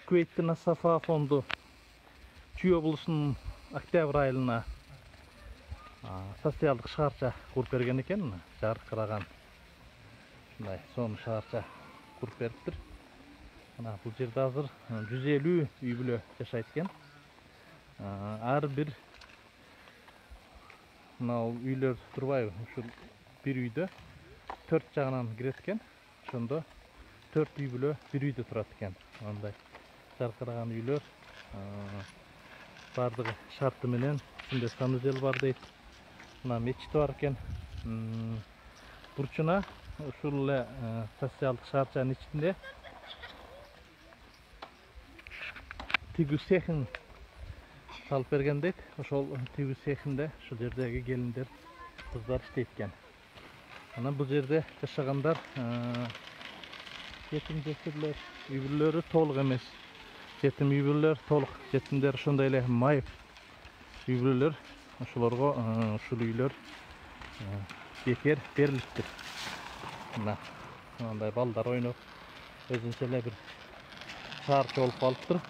Kuveyt'in Safa fondu Чүй облысының октябрь айылына социалдық шарча құрып берген екен, жарқыраған. Соны шарча құрып беріптір. Бұл жерде азыр 150 үй бүлө жашайды екен. Ар бір үйлер тұрбай, бір үйді 4 жағынан кіреді екен. Шонда 4 үй бүлө бір үйде тұрады екен. Ондай жарқыраған үйлер бардығы шарты менен, ішінде санузел бар дейді. Мечіті бар екен. Бұрчына ушул социалдық шарчанын içinde тигүү цехин салып берген дейт. Ошол тигүү цехинде ушул жердеги келиндер, кыздар иштейт экен. Анан бул жерде жашагандар жетим жесирлер, үй бүлөлөрү толук эмес. Жетим үй бүлөлөр толук, жетимдер ошондой эле майып үй бүлөлөр, ошолорго ушул үйлөр бекер берилиптир. Мындай балдар ойноп, өзүнчө эле бир шаарча болуп калыптыр.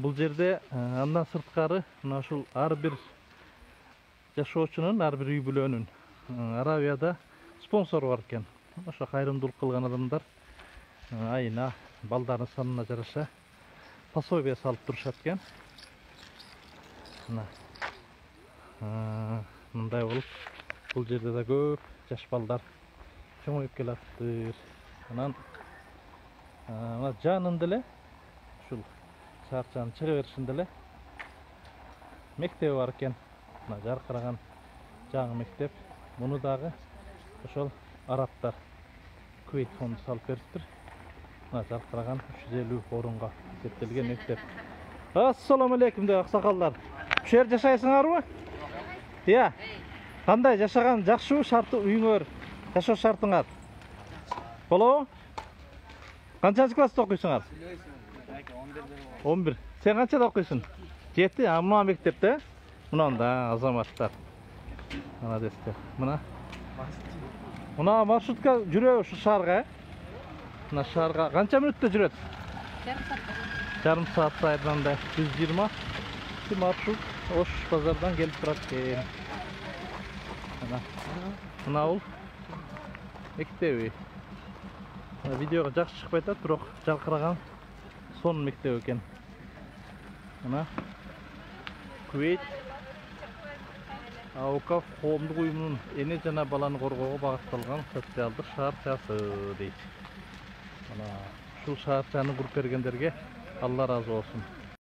Бул жерде андан сырткары ушул ар бир жашоочунун, ар бир үй бүлөнүн Аравияда спонсору бар экен. Ошо кайрымдуулук кылган адамдар айына балдардын санына жараша пособие салып турушат экен. Мындай болуп, бул жерде да көп жаш балдар чоңоюп келаптыр. Анан жанында эле ушул шаарчанын чыга беришинде эле мектеби бар экен. Жаркыраган жаңы мектеп. Муну дагы ошол арабтар Кувейт фонду салып бериптир. Жаркыраган 350 орунга эсептелген мектеп. Ассаламу алейкум деп аксакалдар. Ушул жерде жашайсыңарбы? Иә. Кандай жашаган жакшыбы шарты үйүңөр? Жашоо шартыңар? Болобу? Канчанчы класста окуйсуңар? 11. Сен канчада окуйсуң? 7. Мына мектепте? Мынанда азаматтар. Ана десте. Мына маршрутка жүрөбү ушу шаарга? Мына шаарга канча мүнөттө жүрөт? Жарым саат сайынан да 120 маршрут Ош базардан келип турат экен. Мына бул мектеби. Видеого жакшы чыкпай атат, бирок жаркыраган сонун мектеп экен. Мына Кувейт Аукаф коомдук уюмунун эне жана баланы коргоого багытталган социалдык шаарчасы дейт. Ушул шаарчаны куруп бергендерге Алла ыраазы болсун.